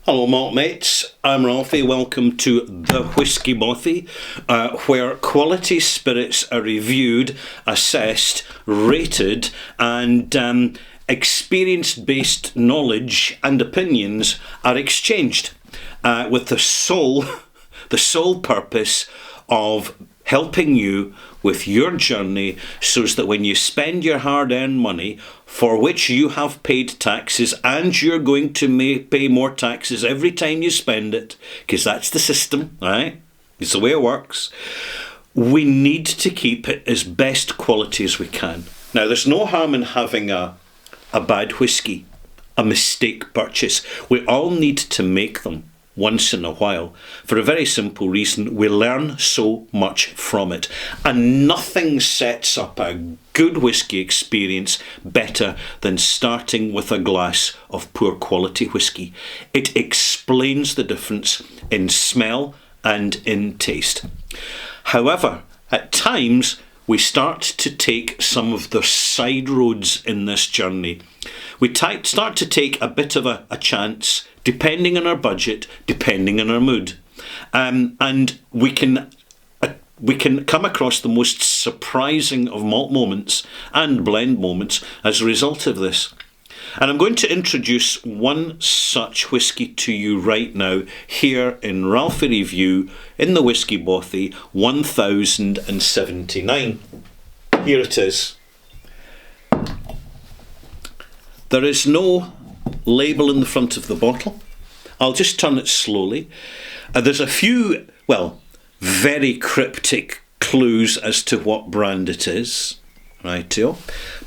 Hello malt mates, I'm Ralphie, welcome to The Whisky Bothy, where quality spirits are reviewed, assessed, rated and experience-based knowledge and opinions are exchanged with the sole purpose of helping you with your journey so that when you spend your hard-earned money, for which you have paid taxes and you're going to pay more taxes every time you spend it, because that's the system, right? It's the way it works. We need to keep it as best quality as we can. Now, there's no harm in having a bad whisky, a mistake purchase. We all need to make them once in a while, for a very simple reason: we learn so much from it, and nothing sets up a good whisky experience better than starting with a glass of poor quality whisky. It explains the difference in smell and in taste. However, at times we start to take some of the side roads in this journey. We start to take a bit of a chance, depending on our budget, depending on our mood. And we can come across the most surprising of malt moments and blend moments as a result of this. And I'm going to introduce one such whisky to you right now here in Ralphie Review in the Whisky Bothy 1079. Here it is. There is no label in the front of the bottle. I'll just turn it slowly. There's a few, very cryptic clues as to what brand it is. Rightio.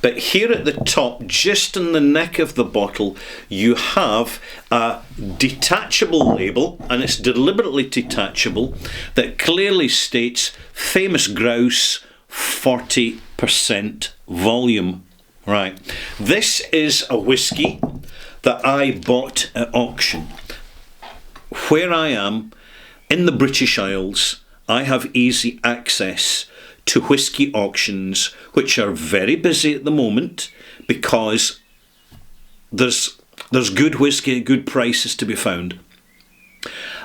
But here at the top, just in the neck of the bottle, you have a detachable label, and it's deliberately detachable, that clearly states Famous Grouse 40% volume. Right. This is a whisky that I bought at auction. Where I am, in the British Isles, I have easy access to whisky auctions, which are very busy at the moment because there's good whisky at good prices to be found.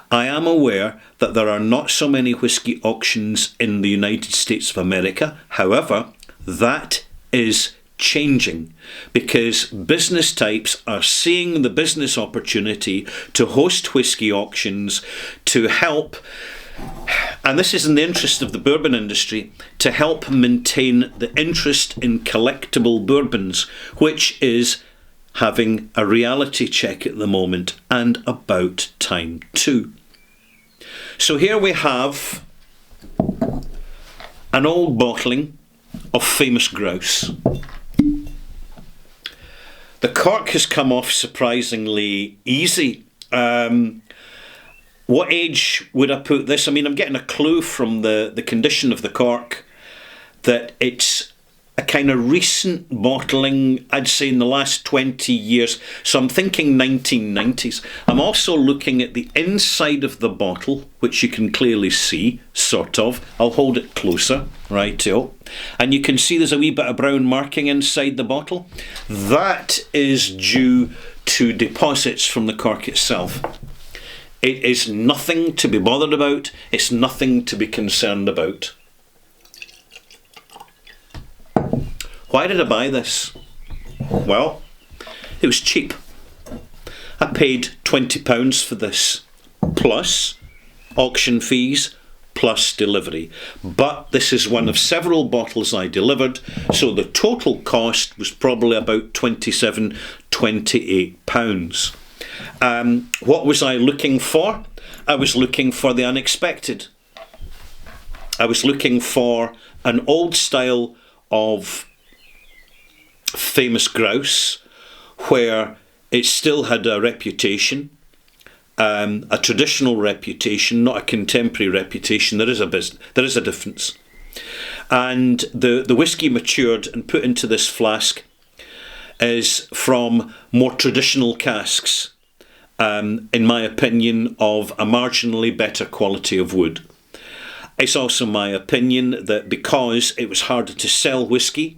I am aware that there are not so many whisky auctions in the United States of America. However, that is changing because business types are seeing the business opportunity to host whisky auctions to help, and this is in the interest of the bourbon industry, to help maintain the interest in collectible bourbons, which is having a reality check at the moment, and about time too. So here we have an old bottling of Famous Grouse. The cork has come off surprisingly easy. What age would I put this? I mean, I'm getting a clue from the condition of the cork that it's a kind of recent bottling, I'd say in the last 20 years. So I'm thinking 1990s. I'm also looking at the inside of the bottle, which you can clearly see, sort of. I'll hold it closer, righto. And you can see there's a wee bit of brown marking inside the bottle. That is due to deposits from the cork itself. It is nothing to be bothered about. It's nothing to be concerned about. Why did I buy this? Well, it was cheap. I paid £20 for this, plus auction fees, plus delivery. But this is one of several bottles I delivered, so the total cost was probably about £27, £28. What was I looking for? I was looking for the unexpected. I was looking for an old style of Famous Grouse where it still had a reputation, a traditional reputation, not a contemporary reputation. There is a difference. And the whisky matured and put into this flask is from more traditional casks, in my opinion, of a marginally better quality of wood. It's also my opinion that because it was harder to sell whisky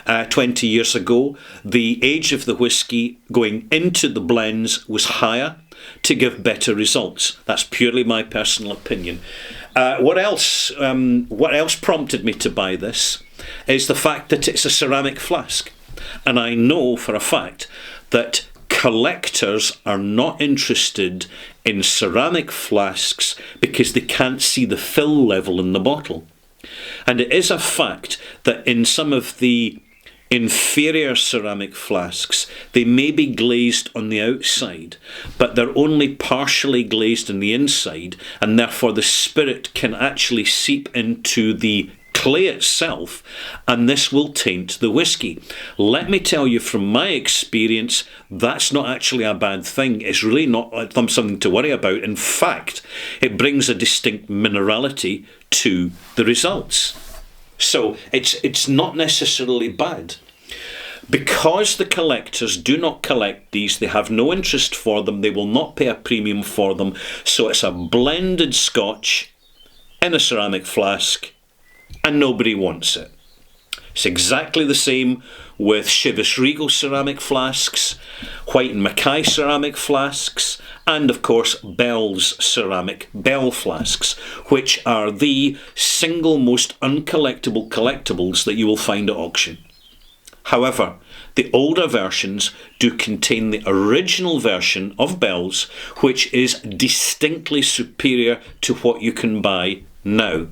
20 years ago, the age of the whisky going into the blends was higher, to give better results. That's purely my personal opinion. What else prompted me to buy this is the fact that it's a ceramic flask. And I know for a fact that collectors are not interested in ceramic flasks because they can't see the fill level in the bottle. And it is a fact that in some of the inferior ceramic flasks, they may be glazed on the outside, but they're only partially glazed on the inside, and therefore the spirit can actually seep into the clay itself, and this will taint the whisky. Let me tell you from my experience, that's not actually a bad thing. It's really not something to worry about. In fact, it brings a distinct minerality to the results. So it's not necessarily bad. Because the collectors do not collect these, they have no interest for them, they will not pay a premium for them, so it's a blended Scotch in a ceramic flask, and nobody wants it. It's exactly the same with Chivas Regal ceramic flasks, White and Mackay ceramic flasks, and of course Bell's ceramic Bell flasks, which are the single most uncollectible collectibles that you will find at auction. However, the older versions do contain the original version of Bell's, which is distinctly superior to what you can buy now.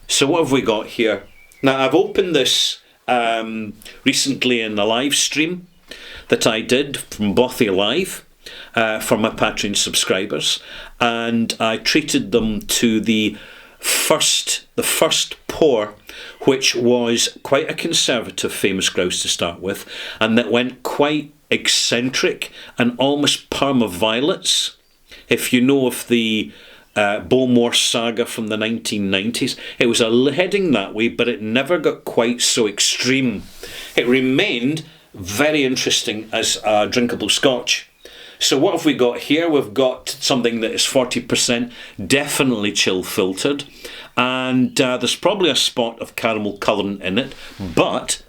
So what have we got here? Now, I've opened this recently in a live stream that I did from Bothy Live for my Patreon subscribers, and I treated them to the first pour, which was quite a conservative Famous Grouse to start with, and that went quite eccentric and almost Parma violets. If you know of the Bowmore saga from the 1990s, it was heading that way, but it never got quite so extreme. It remained very interesting as a drinkable Scotch. So what have we got here? We've got something that is 40%, definitely chill filtered, and there's probably a spot of caramel colouring in it, but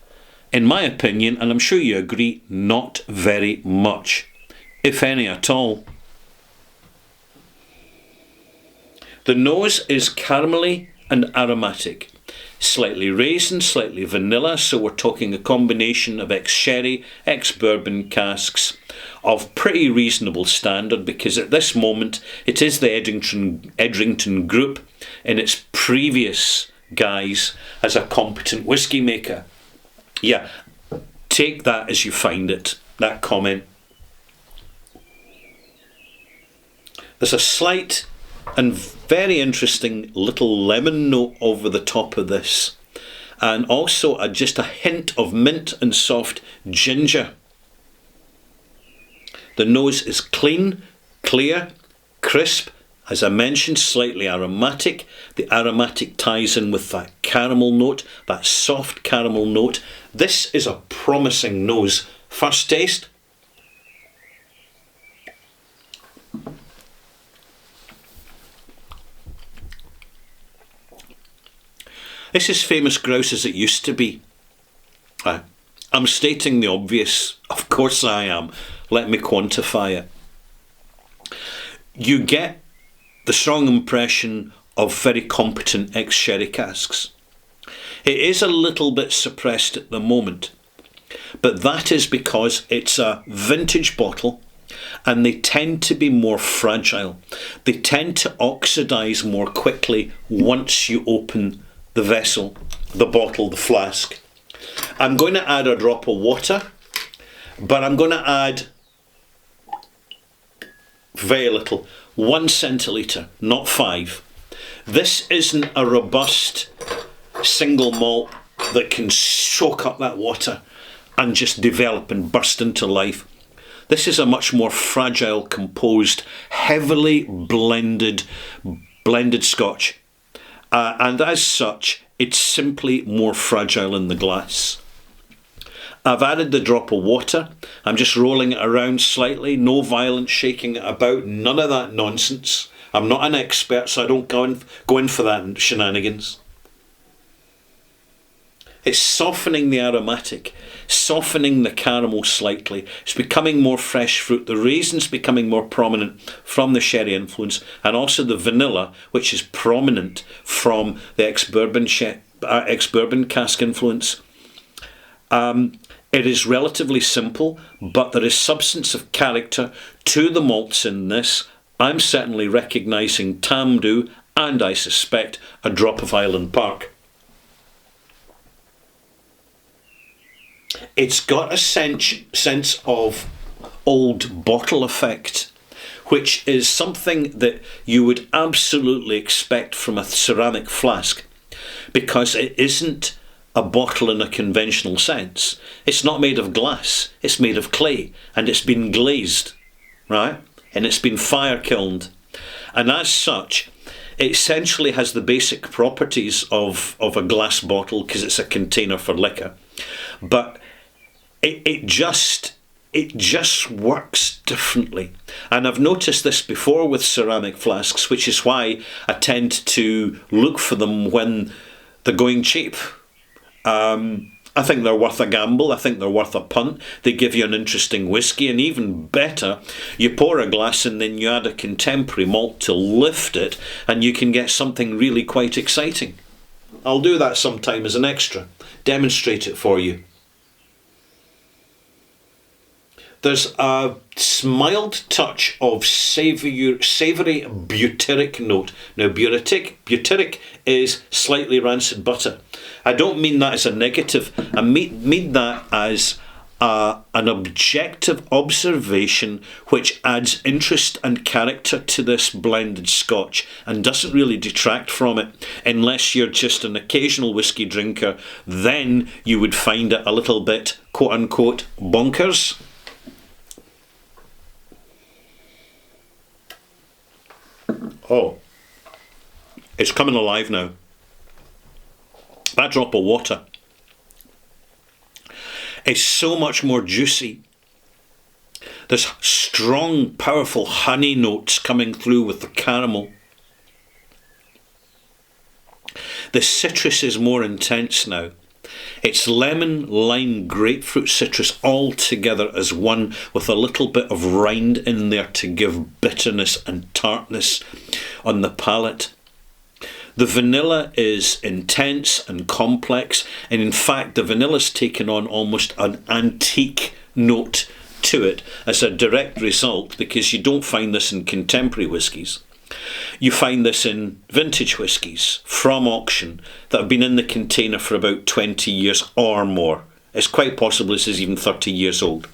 in my opinion, and I'm sure you agree, not very much, if any at all. The nose is caramelly and aromatic, slightly raisin, slightly vanilla, so we're talking a combination of ex-sherry, ex-bourbon casks of pretty reasonable standard, because at this moment it is the Edrington Group in its previous guise as a competent whisky maker. Yeah, take that as you find it, that comment. There's a slight and very interesting little lemon note over the top of this, and also just a hint of mint and soft ginger. The nose is clean, clear, crisp, as I mentioned, slightly aromatic. The aromatic ties in with that caramel note, that soft caramel note. This is a promising nose. First taste. This is Famous Grouse as it used to be. I'm stating the obvious. Of course I am. Let me quantify it. You get the strong impression of very competent ex-sherry casks. It is a little bit suppressed at the moment, but that is because it's a vintage bottle and they tend to be more fragile. They tend to oxidise more quickly once you open the vessel, the bottle, the flask. I'm going to add a drop of water, but I'm going to add very little, 1 centilitre, not 5. This isn't a robust single malt that can soak up that water and just develop and burst into life. This is a much more fragile, composed, heavily blended Scotch. And as such, it's simply more fragile in the glass. I've added the drop of water. I'm just rolling it around slightly, no violent shaking it about, none of that nonsense. I'm not an expert, so I don't go in for that shenanigans. It's softening the aromatic, softening the caramel slightly. It's becoming more fresh fruit. The raisin's becoming more prominent from the sherry influence, and also the vanilla, which is prominent from the ex-bourbon cask influence. It is relatively simple, but there is substance of character to the malts in this. I'm certainly recognising Tamdhu, and I suspect a drop of Island Park. It's got a sense of old bottle effect, which is something that you would absolutely expect from a ceramic flask, because it isn't a bottle in a conventional sense. It's not made of glass, it's made of clay, and it's been glazed, right? And it's been fire kilned. And as such, it essentially has the basic properties of a glass bottle, because it's a container for liquor. But it just works differently. And I've noticed this before with ceramic flasks, which is why I tend to look for them when they're going cheap. I think they're worth a gamble. I think they're worth a punt. They give you an interesting whiskey, and even better, you pour a glass and then you add a contemporary malt to lift it, and you can get something really quite exciting. I'll do that sometime as an extra. Demonstrate it for you. There's a mild touch of savoury butyric note. Now, butyric is slightly rancid butter. I don't mean that as a negative. I mean that as an objective observation which adds interest and character to this blended Scotch and doesn't really detract from it. Unless you're just an occasional whiskey drinker, then you would find it a little bit, quote-unquote, bonkers. Oh, it's coming alive now. That drop of water is so much more juicy. There's strong, powerful honey notes coming through with the caramel. The citrus is more intense now. It's lemon, lime, grapefruit, citrus all together as one, with a little bit of rind in there to give bitterness and tartness on the palate. The vanilla is intense and complex, and in fact the vanilla's taken on almost an antique note to it as a direct result, because you don't find this in contemporary whiskies. You find this in vintage whiskies from auction that have been in the container for about 20 years or more. It's quite possible this is even 30 years old.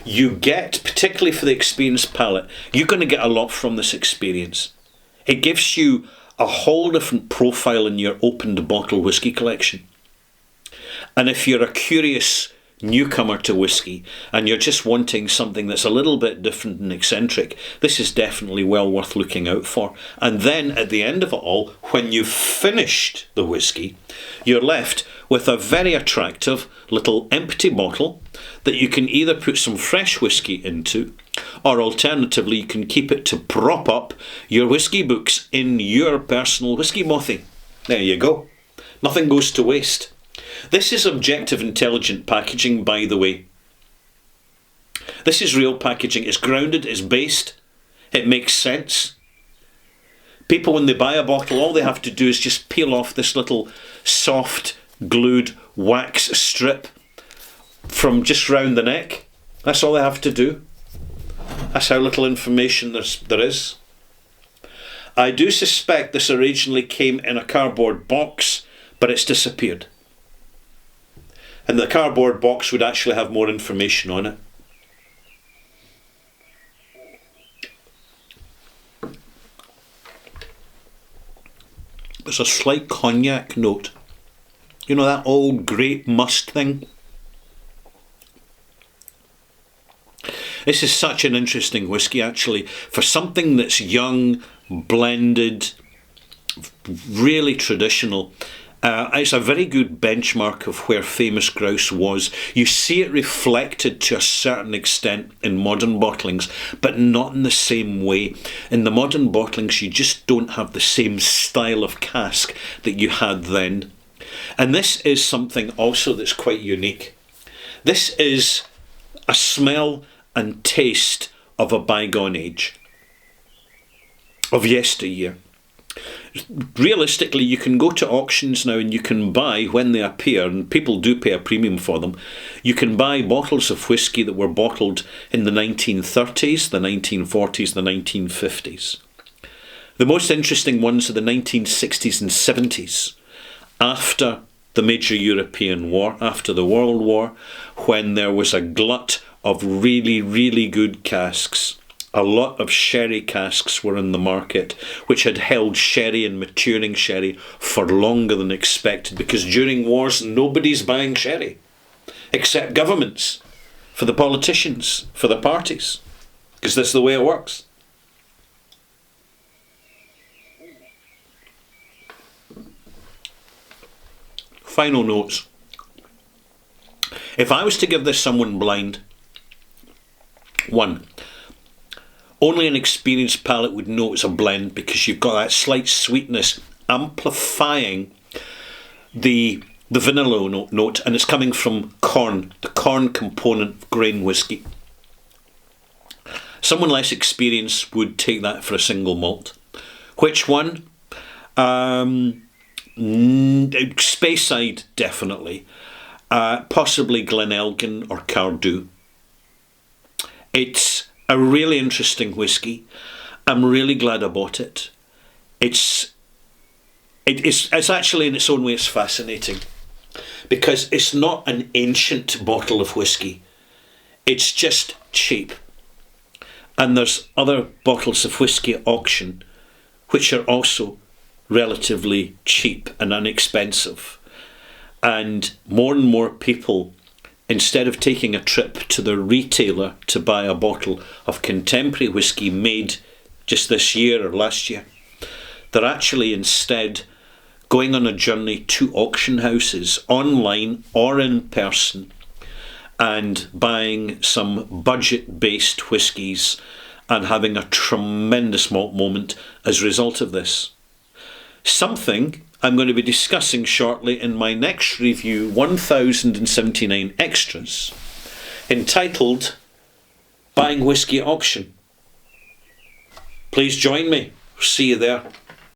You get, particularly for the experienced palate, you're going to get a lot from this experience. It gives you a whole different profile in your opened bottle whiskey collection. And if you're a curious newcomer to whiskey and you're just wanting something that's a little bit different and eccentric, this is definitely well worth looking out for. And then at the end of it all, when you've finished the whiskey, you're left with a very attractive little empty bottle that you can either put some fresh whiskey into, or alternatively you can keep it to prop up your whiskey books in your personal whiskey bothy. There you go. Nothing goes to waste. This is objective, intelligent packaging, by the way. This is real packaging. It's grounded, it's based, it makes sense. People, when they buy a bottle, all they have to do is just peel off this little soft, glued wax strip from just round the neck. That's all they have to do. That's how little information there is. I do suspect this originally came in a cardboard box, but it's disappeared. And the cardboard box would actually have more information on it. There's a slight cognac note. You know, that old grape must thing? This is such an interesting whiskey, actually, for something that's young, blended, really traditional. It's a very good benchmark of where Famous Grouse was. You see it reflected to a certain extent in modern bottlings, but not in the same way. In the modern bottlings, you just don't have the same style of cask that you had then. And this is something also that's quite unique. This is a smell and taste of a bygone age, of yesteryear. Realistically, you can go to auctions now and you can buy, when they appear, and people do pay a premium for them, you can buy bottles of whisky that were bottled in the 1930s, the 1940s, the 1950s. The most interesting ones are the 1960s and 70s, after the major European war, after the World War, when there was a glut of really, really good casks. A lot of sherry casks were in the market, which had held sherry and maturing sherry for longer than expected, because during wars nobody's buying sherry, except governments, for the politicians, for the parties, because that's the way it works. Final notes. If I was to give this someone blind, 1, only an experienced palate would know it's a blend, because you've got that slight sweetness amplifying the vanilla note, and it's coming from corn, the corn component of grain whisky. Someone less experienced would take that for a single malt. Which one? Speyside, definitely. Possibly Glenelgan or Cardew. It's a really interesting whisky. I'm really glad I bought it. It's actually, in its own way, it's fascinating, because it's not an ancient bottle of whisky. It's just cheap. And there's other bottles of whisky at auction which are also relatively cheap and inexpensive. And more people, instead of taking a trip to the retailer to buy a bottle of contemporary whisky made just this year or last year, they're actually instead going on a journey to auction houses, online or in person, and buying some budget-based whiskies and having a tremendous malt moment as a result of this. Something I'm going to be discussing shortly in my next review, 1079 Extras, entitled Buying Whisky at Auction. Please join me. See you there.